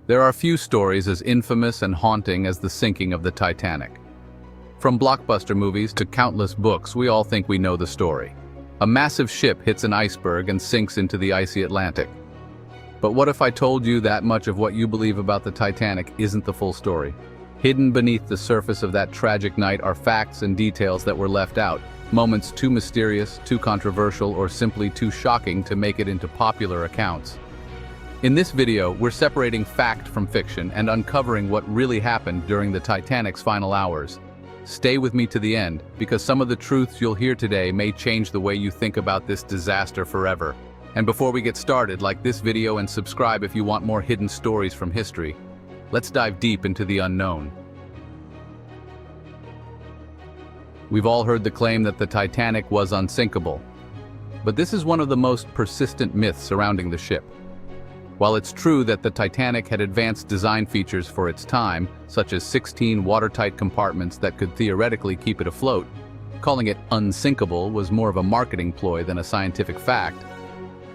There are few stories as infamous and haunting as the sinking of the Titanic. From blockbuster movies to countless books, we all think we know the story. A massive ship hits an iceberg and sinks into the icy Atlantic. But what if I told you that much of what you believe about the Titanic isn't the full story? Hidden beneath the surface of that tragic night are facts and details that were left out, moments too mysterious, too controversial, or simply too shocking to make it into popular accounts. In this video, we're separating fact from fiction and uncovering what really happened during the Titanic's final hours. Stay with me to the end, because some of the truths you'll hear today may change the way you think about this disaster forever. And before we get started, like this video and subscribe if you want more hidden stories from history. Let's dive deep into the unknown. We've all heard the claim that the Titanic was unsinkable. But this is one of the most persistent myths surrounding the ship. While it's true that the Titanic had advanced design features for its time, such as 16 watertight compartments that could theoretically keep it afloat, calling it unsinkable was more of a marketing ploy than a scientific fact.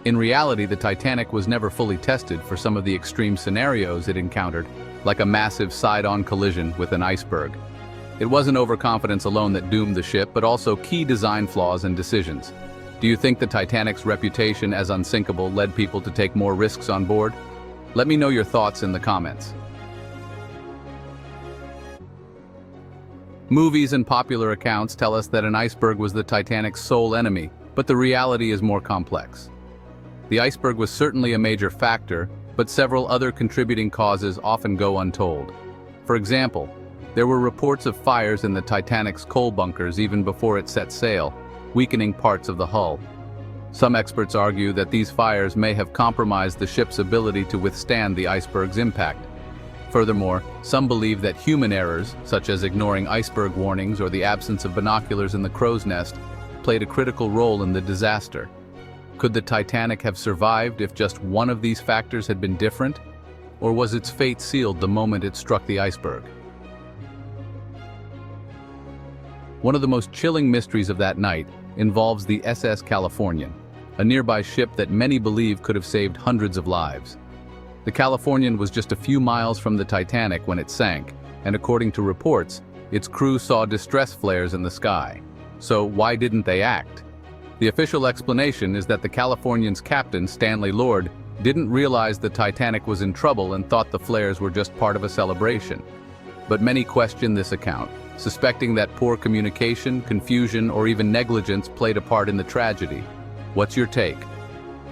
In reality, the Titanic was never fully tested for some of the extreme scenarios it encountered, like a massive side-on collision with an iceberg. It wasn't overconfidence alone that doomed the ship, but also key design flaws and decisions. Do you think the Titanic's reputation as unsinkable led people to take more risks on board? Let me know your thoughts in the comments. Movies and popular accounts tell us that an iceberg was the Titanic's sole enemy, but the reality is more complex. The iceberg was certainly a major factor, but several other contributing causes often go untold. For example, there were reports of fires in the Titanic's coal bunkers even before it set sail, weakening parts of the hull. Some experts argue that these fires may have compromised the ship's ability to withstand the iceberg's impact. Furthermore, some believe that human errors, such as ignoring iceberg warnings or the absence of binoculars in the crow's nest, played a critical role in the disaster. Could the Titanic have survived if just one of these factors had been different? Or was its fate sealed the moment it struck the iceberg? One of the most chilling mysteries of that night involves the SS Californian, a nearby ship that many believe could have saved hundreds of lives. The Californian was just a few miles from the Titanic when it sank, and according to reports, its crew saw distress flares in the sky. So why didn't they act? The official explanation is that the Californian's captain, Stanley Lord, didn't realize the Titanic was in trouble and thought the flares were just part of a celebration. But many question this account, suspecting that poor communication, confusion, or even negligence played a part in the tragedy. What's your take?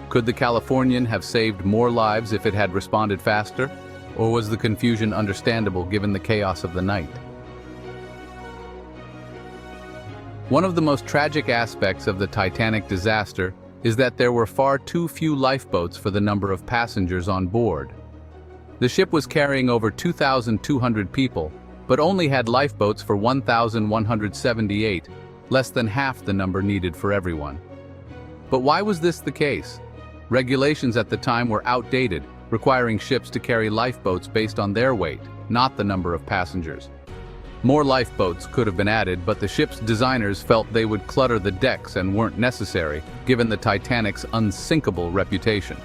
Could the Californian have saved more lives if it had responded faster? Or was the confusion understandable given the chaos of the night? One of the most tragic aspects of the Titanic disaster is that there were far too few lifeboats for the number of passengers on board. The ship was carrying over 2,200 people, but only had lifeboats for 1,178, less than half the number needed for everyone. But why was this the case? Regulations at the time were outdated, requiring ships to carry lifeboats based on their weight, not the number of passengers. More lifeboats could have been added, but the ship's designers felt they would clutter the decks and weren't necessary, given the Titanic's unsinkable reputation.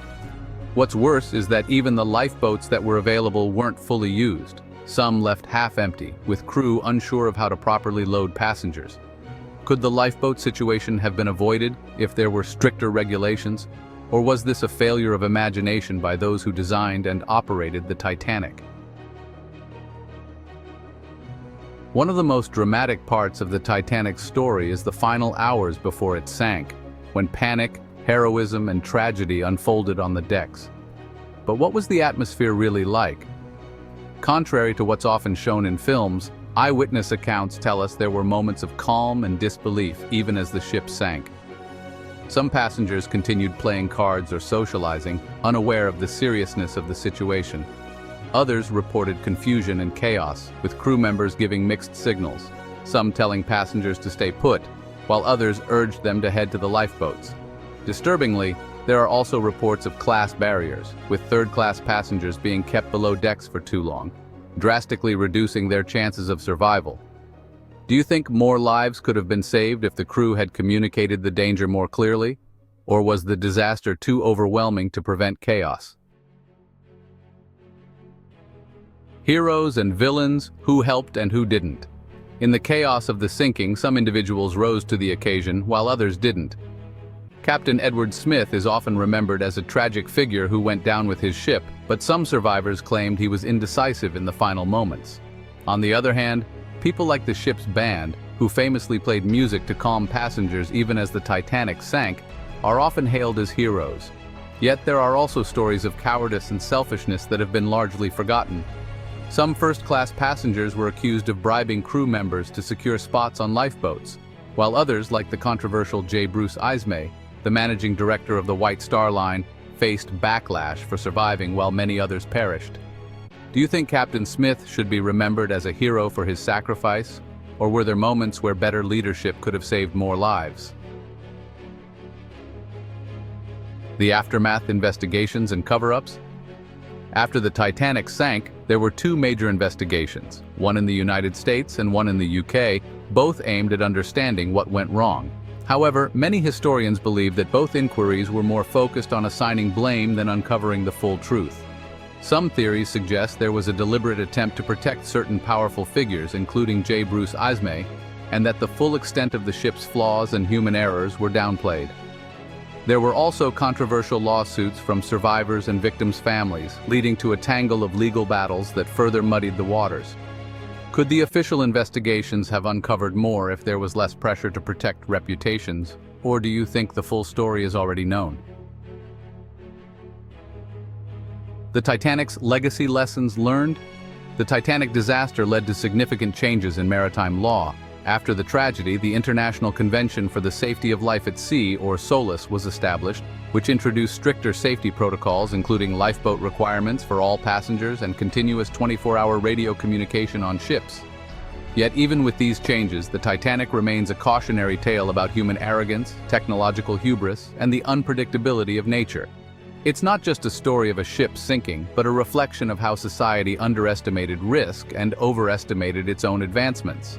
What's worse is that even the lifeboats that were available weren't fully used. Some left half empty, with crew unsure of how to properly load passengers. Could the lifeboat situation have been avoided if there were stricter regulations? Or was this a failure of imagination by those who designed and operated the Titanic? One of the most dramatic parts of the Titanic's story is the final hours before it sank, when panic, heroism, and tragedy unfolded on the decks. But what was the atmosphere really like? Contrary to what's often shown in films, eyewitness accounts tell us there were moments of calm and disbelief even as the ship sank. Some passengers continued playing cards or socializing, unaware of the seriousness of the situation. Others reported confusion and chaos, with crew members giving mixed signals, some telling passengers to stay put, while others urged them to head to the lifeboats. Disturbingly, there are also reports of class barriers, with third-class passengers being kept below decks for too long, drastically reducing their chances of survival. Do you think more lives could have been saved if the crew had communicated the danger more clearly? Or was the disaster too overwhelming to prevent chaos? Heroes and villains, who helped and who didn't. In the chaos of the sinking, some individuals rose to the occasion, while others didn't. Captain Edward Smith is often remembered as a tragic figure who went down with his ship, but some survivors claimed he was indecisive in the final moments. On the other hand, people like the ship's band, who famously played music to calm passengers even as the Titanic sank, are often hailed as heroes. Yet there are also stories of cowardice and selfishness that have been largely forgotten. Some first-class passengers were accused of bribing crew members to secure spots on lifeboats, while others, like the controversial J. Bruce Ismay, the managing director of the White Star Line, faced backlash for surviving while many others perished. Do you think Captain Smith should be remembered as a hero for his sacrifice, or were there moments where better leadership could have saved more lives? The aftermath investigations and cover-ups? After the Titanic sank, there were two major investigations, one in the United States and one in the UK, both aimed at understanding what went wrong. However, many historians believe that both inquiries were more focused on assigning blame than uncovering the full truth. Some theories suggest there was a deliberate attempt to protect certain powerful figures, including J. Bruce Ismay, and that the full extent of the ship's flaws and human errors were downplayed. There were also controversial lawsuits from survivors and victims' families, leading to a tangle of legal battles that further muddied the waters. Could the official investigations have uncovered more if there was less pressure to protect reputations, or do you think the full story is already known? The Titanic's legacy lessons learned? The Titanic disaster led to significant changes in maritime law. After the tragedy, the International Convention for the Safety of Life at Sea, or SOLAS, was established, which introduced stricter safety protocols including lifeboat requirements for all passengers and continuous 24-hour radio communication on ships. Yet even with these changes, the Titanic remains a cautionary tale about human arrogance, technological hubris, and the unpredictability of nature. It's not just a story of a ship sinking, but a reflection of how society underestimated risk and overestimated its own advancements.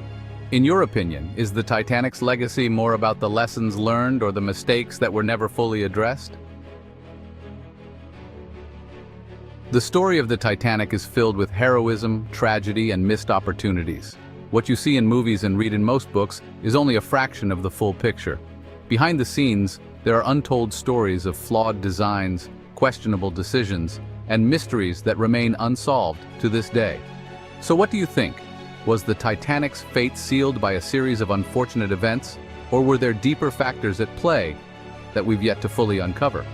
In your opinion, is the Titanic's legacy more about the lessons learned or the mistakes that were never fully addressed? The story of the Titanic is filled with heroism, tragedy, and missed opportunities. What you see in movies and read in most books is only a fraction of the full picture. Behind the scenes, there are untold stories of flawed designs, questionable decisions, and mysteries that remain unsolved to this day. So what do you think? Was the Titanic's fate sealed by a series of unfortunate events, or were there deeper factors at play that we've yet to fully uncover?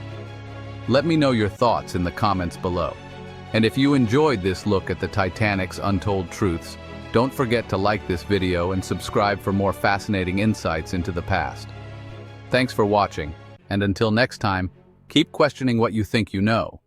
Let me know your thoughts in the comments below. And if you enjoyed this look at the Titanic's untold truths, don't forget to like this video and subscribe for more fascinating insights into the past. Thanks for watching, and until next time, keep questioning what you think you know.